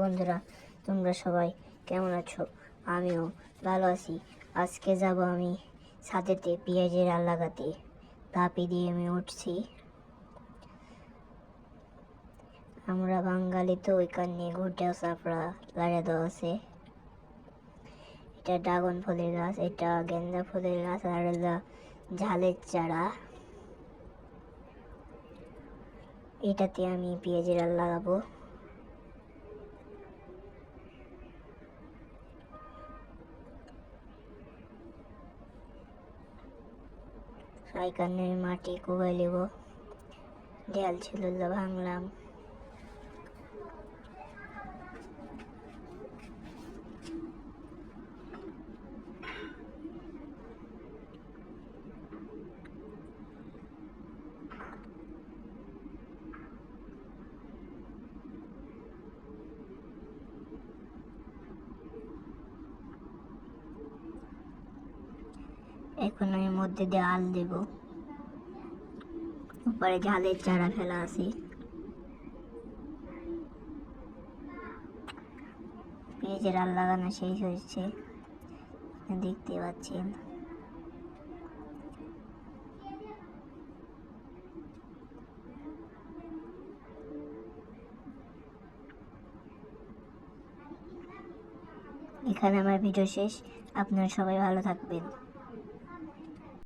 বন্ধুরা, তোমরা সবাই কেমন আছো? আমিও ভালো আছি। আজকে যাব আমি ছাদেতে পেঁয়াজের আল লাগাতে। ধাপি দিয়ে আমি উঠছি। আমরা বাঙালি তো ওইখানে ঘুরতে চাপড়া লাগিয়ে দেওয়া আছে। এটা ড্রাগন ফলের গাছ, এটা গেন্দা ফুলের গাছ, আর ঝালের চারা। এটাতে আমি পেঁয়াজের আল লাগাবো। এখানে মাটি কুবাই নেব, দেয়াল ছিল ভাঙলাম। এখন আমি মধ্যে দিয়ে আল দেব। উপরে ঝালের চারা ফেলা আছে। পেঁয়াজের আল লাগানো শেষ হয়েছে, দেখতে পাচ্ছেন। এখানে আমার ভিডিও শেষ। আপনারা সবাই ভালো থাকবেন।